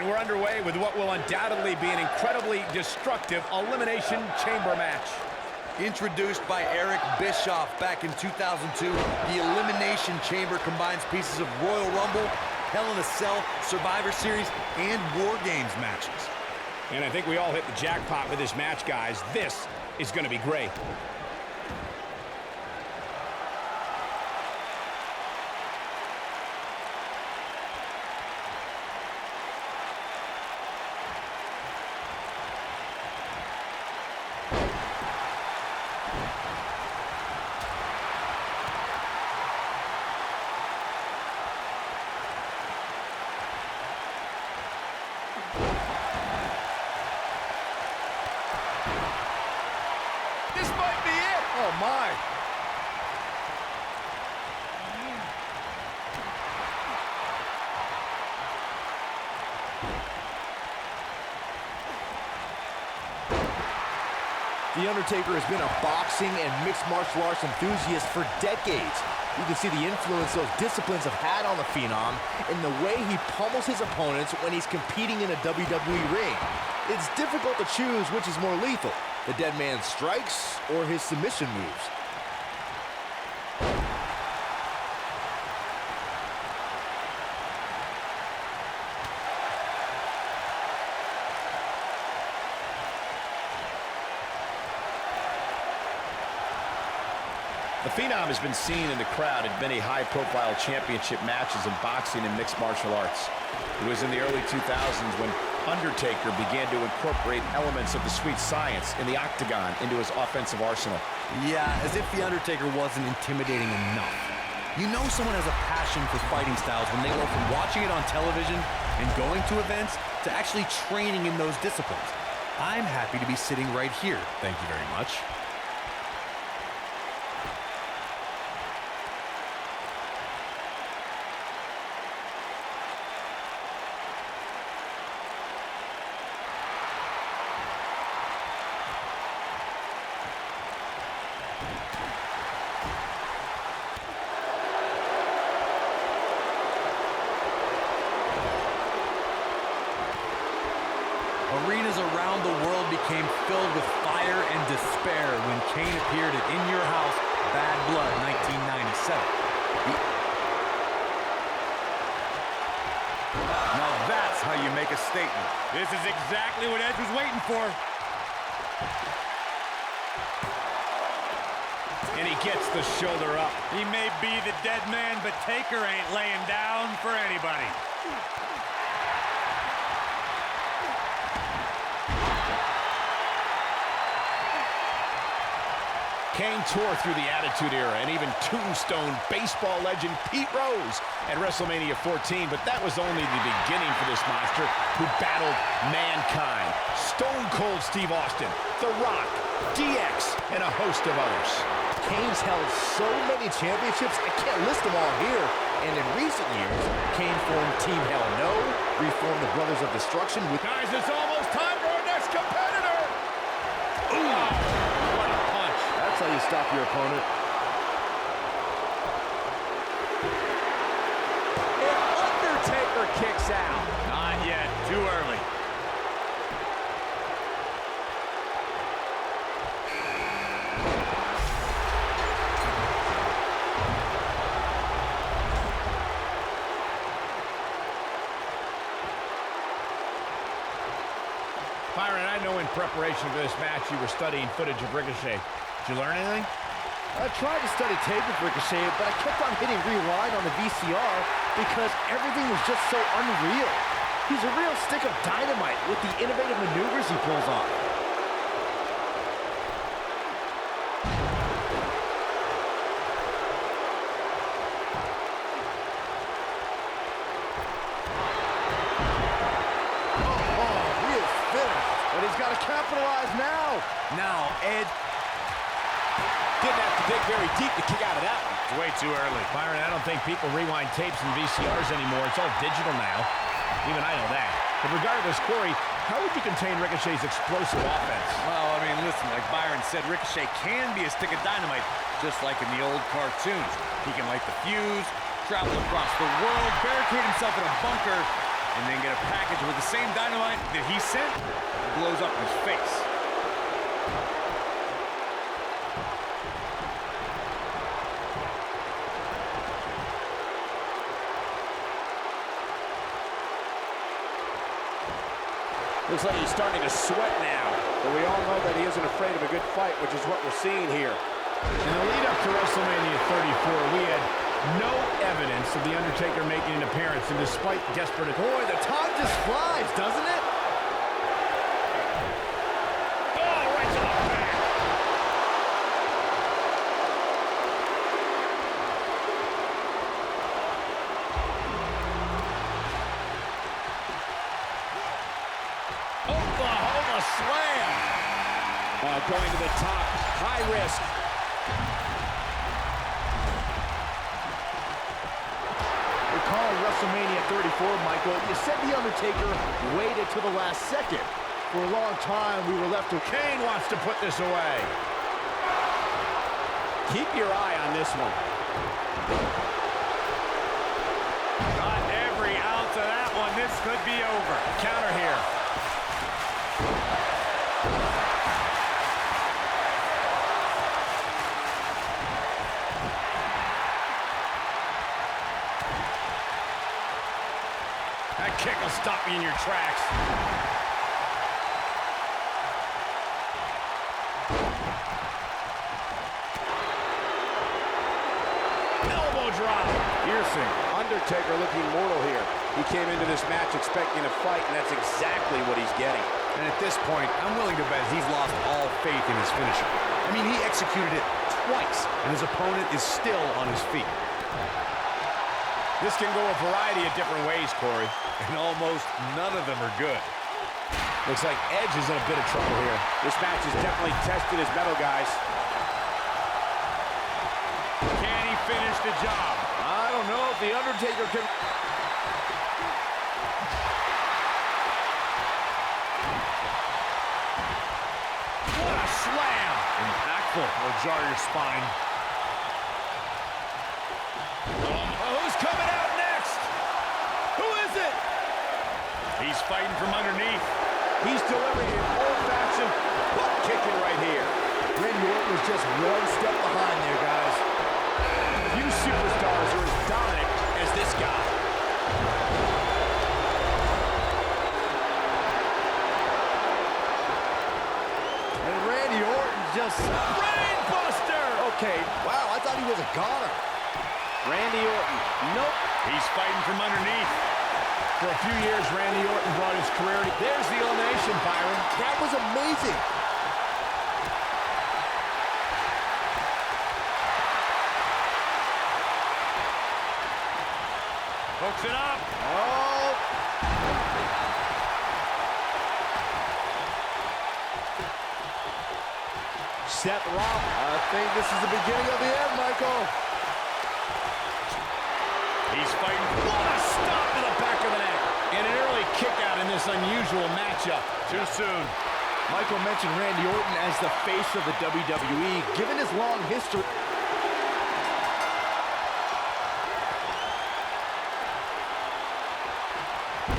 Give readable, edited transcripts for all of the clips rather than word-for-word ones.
And we're underway with what will undoubtedly be an incredibly destructive Elimination Chamber match. Introduced by Eric Bischoff back in 2002, the Elimination Chamber combines pieces of Royal Rumble, Hell in a Cell, Survivor Series, and War Games matches. And I think we all hit the jackpot with this match, guys. This is going to be great. This might be it. Oh, my. The Undertaker has been a boxing and mixed martial arts enthusiast for decades. You can see the influence those disciplines have had on the Phenom in the way he pummels his opponents when he's competing in a WWE ring. It's difficult to choose which is more lethal, the dead man's strikes or his submission moves. The Phenom has been seen in the crowd at many high-profile championship matches in boxing and mixed martial arts. It was in the early 2000s when Undertaker began to incorporate elements of the sweet science in the octagon into his offensive arsenal. Yeah, as if The Undertaker wasn't intimidating enough. You know someone has a passion for fighting styles when they go from watching it on television and going to events to actually training in those disciplines. I'm happy to be sitting right here. Thank you very much. Arenas around the world became filled with fire and despair when Kane appeared at In Your House, Bad Blood, 1997. Now that's how you make a statement. This is exactly what Edge was waiting for. And he gets the shoulder up. He may be the dead man, but Taker ain't laying down for anybody. Kane tore through the Attitude Era and even Tombstone baseball legend Pete Rose at WrestleMania 14, but that was only the beginning for this monster who battled Mankind, Stone Cold Steve Austin, The Rock, DX, and a host of others. Kane's held so many championships, I can't list them all here. And in recent years, Kane formed Team Hell No, reformed the Brothers of Destruction with... Guys, it's almost time for our next competitor! Ooh! That's how you stop your opponent. And Undertaker kicks out. Not yet, too early. Byron, I know in preparation for this match you were studying footage of Ricochet. Did you learn anything? I tried to study tape with Ricochet, but I kept on hitting rewind on the VCR because everything was just so unreal. He's a real stick of dynamite with the innovative maneuvers he pulls off. Oh, he is finished, but he's got to capitalize now. Now, Ed didn't have to dig very deep to kick out of that one. It's way too early. Byron, I don't think people rewind tapes and VCRs anymore. It's all digital now. Even I know that. But regardless, Corey, how would you contain Ricochet's explosive offense? Well, I mean, listen, like Byron said, Ricochet can be a stick of dynamite, just like in the old cartoons. He can light the fuse, travel across the world, barricade himself in a bunker, and then get a package with the same dynamite that he sent, blows up his face. Looks like he's starting to sweat now. But we all know that he isn't afraid of a good fight, which is what we're seeing here. In the lead up to WrestleMania 34, we had no evidence of The Undertaker making an appearance, and despite desperate... Boy, the time just flies, doesn't it? Oh, right to the back. Oklahoma slam. Going to the top, high risk. Recall WrestleMania 34, Michael, you said The Undertaker waited till the last second. For a long time, we were left with... Kane wants to put this away. Keep your eye on this one. Got every ounce of that one. This could be over. Counter here. That kick will stop you in your tracks. Elbow drop. Piercing. Undertaker looking mortal here. He came into this match expecting a fight, and that's exactly what he's getting. And at this point, I'm willing to bet he's lost all faith in his finisher. I mean, he executed it twice, and his opponent is still on his feet. This can go a variety of different ways, Corey. And almost none of them are good. Looks like Edge is in a bit of trouble here. This match has definitely tested his mettle, guys. Can he finish the job? I don't know if The Undertaker can... What a slam! Impactful. Will jar your spine. Who's coming out next? Who is it? He's fighting from underneath. He's delivering an old-fashioned butt kicking right here. Randy Orton was just one step behind there, guys. Few superstars are as dominant as this guy. And Randy Orton just... Brainbuster! Okay, wow, I thought he was a goner. Randy Orton. Nope. He's fighting from underneath. For a few years, Randy Orton brought his career to... There's the elimination, Byron. That was amazing. Hooks it up. Oh. Seth Rollins. I think this is the beginning of the end, Michael. He's fighting. What a stop to the back of the neck. And an early kick out in this unusual matchup. Too soon. Michael mentioned Randy Orton as the face of the WWE. Given his long history...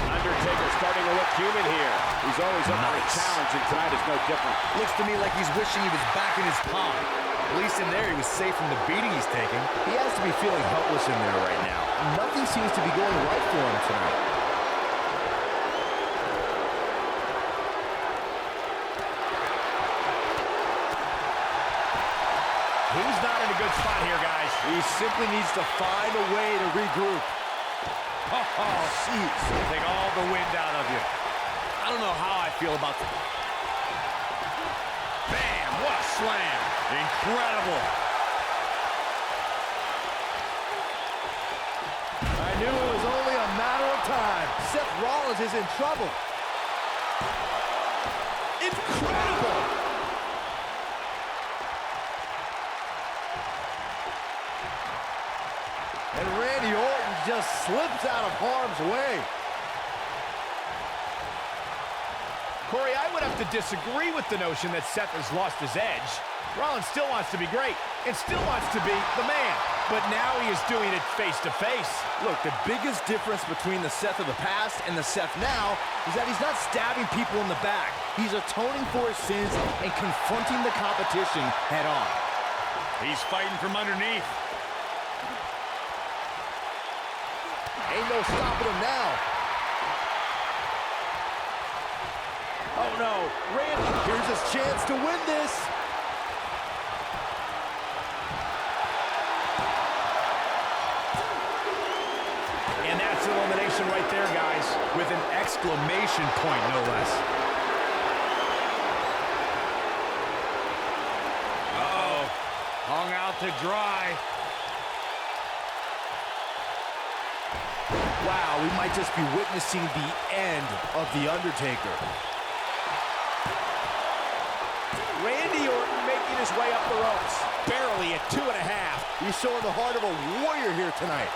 Undertaker starting to look human here. He's always up for a challenge, and tonight is no different. Looks to me like he's wishing he was back in his palm. At least in there, he was safe from the beating he's taking. He has to be feeling helpless in there right now. Nothing seems to be going right for him tonight. He's not in a good spot here, guys. He simply needs to find a way to regroup. Oh, jeez. Take all the wind out of you. I don't know how I feel about this. Bam! What a slam! Incredible. I knew it was only a matter of time. Seth Rollins is in trouble. Incredible! And Randy Orton just slips out of harm's way. Corey, I would have to disagree with the notion that Seth has lost his edge. Rollins still wants to be great and still wants to be the man. but now he is doing it face to face. Look, the biggest difference between the Seth of the past and the Seth now is that he's not stabbing people in the back. He's atoning for his sins and confronting the competition head on. He's fighting from underneath. Ain't no stopping him now. Oh no, Randy, here's his chance to win this. And that's elimination right there, guys. With an exclamation point, no less. Uh-oh. Hung out to dry. Wow, we might just be witnessing the end of The Undertaker. Randy Orton making his way up the ropes. Barely at 2.5. He's showing the heart of a warrior here tonight.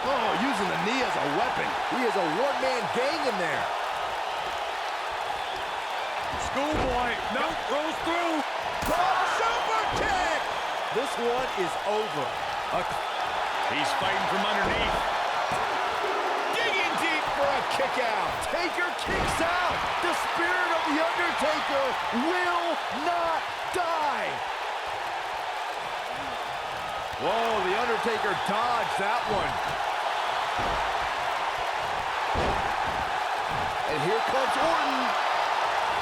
Oh, using the knee as a weapon. He is a one-man gang in there. Schoolboy. Nope, rolls through. Oh, super kick! This one is over. He's fighting from underneath. Digging deep for a kick out. Taker kicks out. The spirit of The Undertaker will not die. Whoa, The Undertaker dodged that one. And here comes Orton.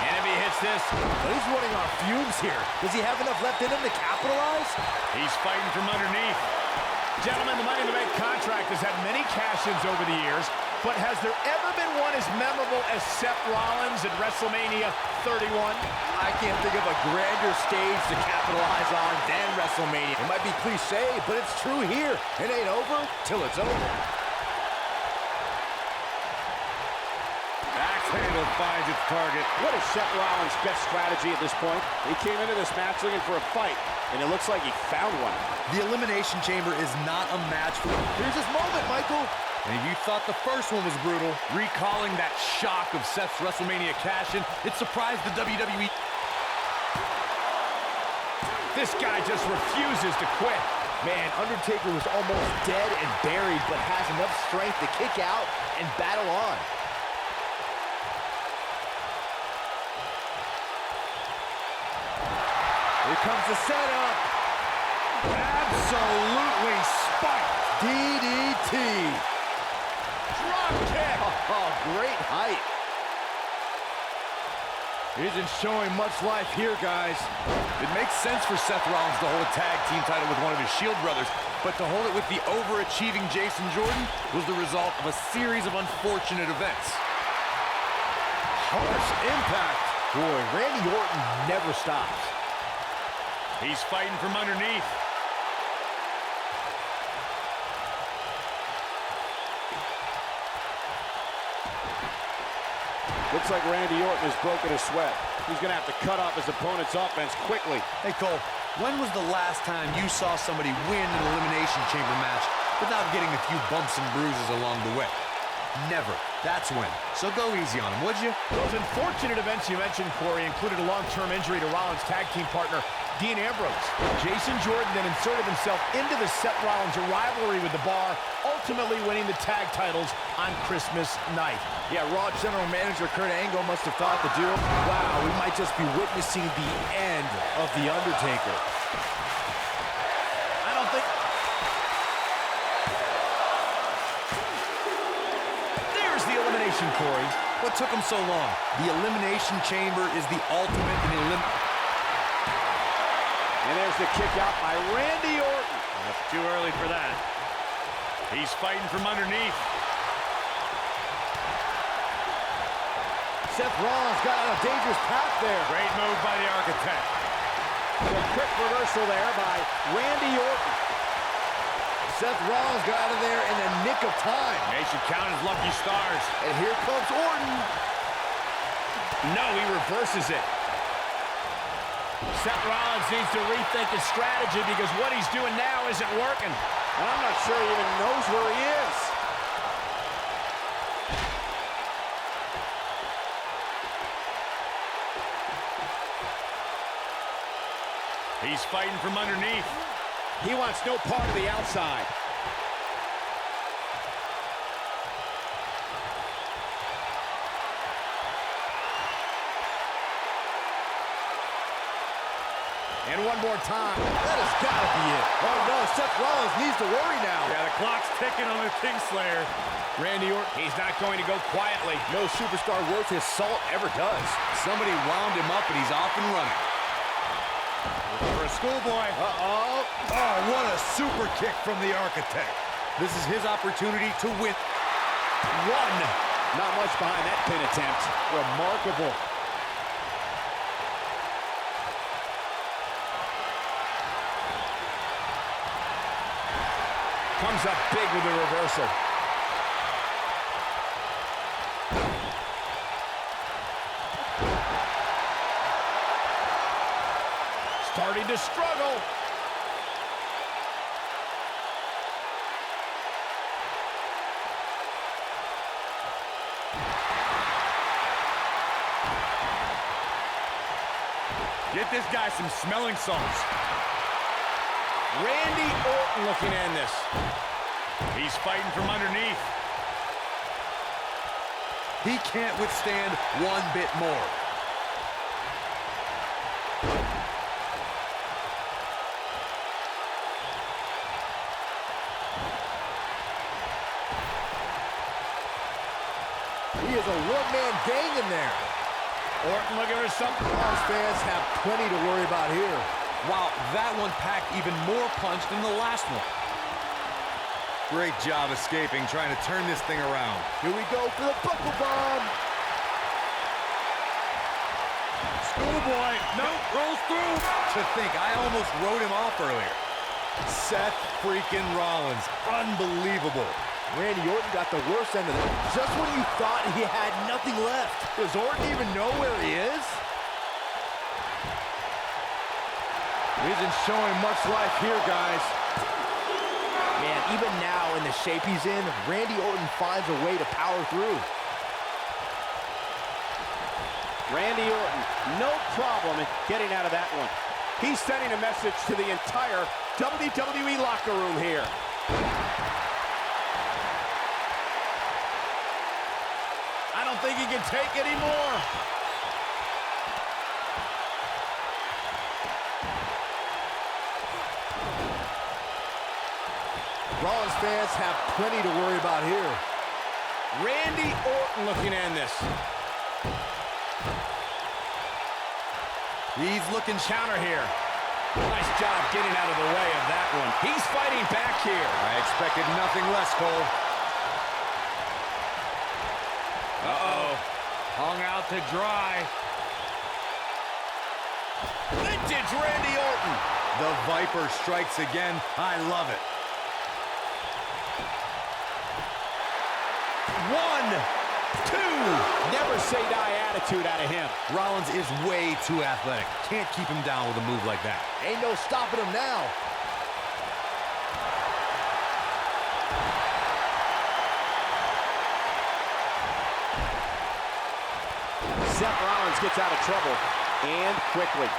And if he hits this, But he's running on fumes here. Does he have enough left in him to capitalize? He's fighting from underneath. gentlemen, the Money in the Bank contract has had many cash-ins over the years, but has there ever been one as memorable as Seth Rollins at WrestleMania 31? I can't think of a grander stage to capitalize on than WrestleMania. It might be cliche, but it's true here. It ain't over till it's over. Axe handle finds its target. What is Seth Rollins' best strategy at this point? He came into this match looking for a fight, and it looks like he found one. The Elimination Chamber is not a match for... Here's his moment, Michael. And if you thought the first one was brutal, recalling that shock of Seth's WrestleMania cash-in, it surprised the WWE. This guy just refuses to quit. Man, Undertaker was almost dead and buried, but has enough strength to kick out and battle on. Here comes the setup. Absolutely spiked. DDT. Drop kick. Oh, great height. Isn't showing much life here, guys. It makes sense for Seth Rollins to hold a tag team title with one of his Shield brothers, but to hold it with the overachieving Jason Jordan was the result of a series of unfortunate events. Harsh impact. Boy, Randy Orton never stops. He's fighting from underneath. Looks like Randy Orton has broken a sweat. He's going to have to cut off his opponent's offense quickly. Hey, Cole, when was the last time you saw somebody win an Elimination Chamber match without getting a few bumps and bruises along the way? Never. That's when. So go easy on him, would you? Those unfortunate events you mentioned, Corey, included a long-term injury to Rollins' tag team partner, Dean Ambrose. Jason Jordan then inserted himself into the Seth Rollins rivalry with the Bar, ultimately winning the tag titles on Christmas night. Yeah, Raw General Manager Kurt Angle must have thought the duo, wow, we might just be witnessing the end of The Undertaker. I don't think... There's the elimination, Corey. What took him so long? The Elimination Chamber is the ultimate in elimination. And there's the kick out by Randy Orton. That's too early for that. He's fighting from underneath. Seth Rollins got on a dangerous path there. Great move by the Architect. A quick reversal there by Randy Orton. Seth Rollins got out of there in the nick of time. They should count his lucky stars. And here comes Orton. No, he reverses it. Seth Rollins needs to rethink his strategy because what he's doing now isn't working. And I'm not sure he even knows where he is. He's fighting from underneath. He wants no part of the outside. And one more time. That has got to be it. Oh, no, Seth Rollins needs to worry now. Yeah, the clock's ticking on the Kingslayer. Randy Orton, he's not going to go quietly. No superstar worth his salt ever does. Somebody wound him up, and he's off and running. For a schoolboy. Uh-oh. Oh, what a super kick from the Architect. This is his opportunity to win. One. Not much behind that pin attempt. Remarkable. Comes up big with the reversal. Starting to struggle. Get this guy some smelling salts. Randy Orton looking to end this. He's fighting from underneath. He can't withstand one bit more. He is a one-man gang in there. Orton looking for something. Rollins fans have plenty to worry about here. Wow, that one packed even more punch than the last one. Great job escaping, trying to turn this thing around. Here we go for the buckle bomb. Schoolboy. No, rolls through. To think, I almost wrote him off earlier. Seth freaking Rollins. Unbelievable. Randy Orton got the worst end of it. Just when you thought he had nothing left. Does Orton even know where he is? He isn't showing much life here, guys. Man, even now in the shape he's in, Randy Orton finds a way to power through. Randy Orton, no problem in getting out of that one. He's sending a message to the entire WWE locker room here. I don't think he can take any more. Rollins fans have plenty to worry about here. Randy Orton looking to end this. He's looking Counter here. Nice job getting out of the way of that one. He's fighting back here. I expected nothing less, Cole. Uh-oh. Hung out to dry. Vintage Randy Orton. The Viper strikes again. I love it. 1, 2. Never say die attitude out of him. Rollins is way too athletic. Can't keep him down with a move like that. Ain't no stopping him now. Seth Rollins gets out of trouble, and quickly.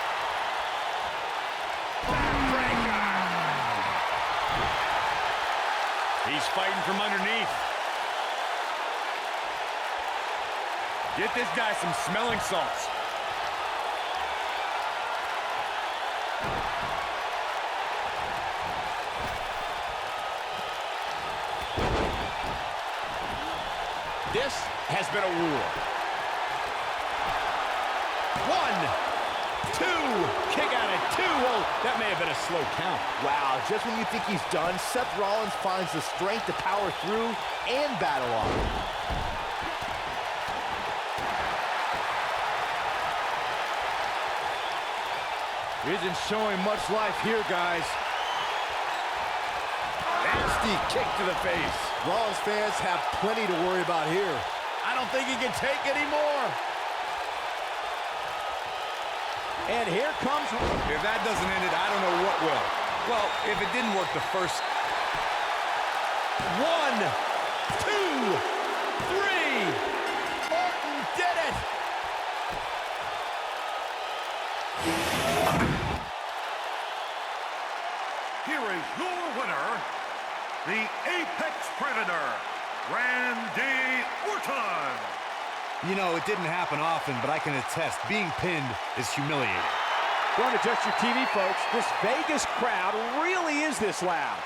He's fighting from underneath. Get this guy some smelling salts. This has been a war. 1, 2. Kick out at 2. Oh, that may have been a slow count. Wow, just when you think he's done, Seth Rollins finds the strength to power through and battle on. Isn't showing much life here, guys. Nasty kick to the face. Rollins fans have plenty to worry about here. I don't think he can take any more. And here comes... If that doesn't end it, I don't know what will. Well, if it didn't work the first... 1, 2, 3. Orton did it. Here is your winner, the Apex Predator, Randy Orton. You know, it didn't happen often, but I can attest, being pinned is humiliating. Don't adjust your TV, folks. This Vegas crowd really is this loud.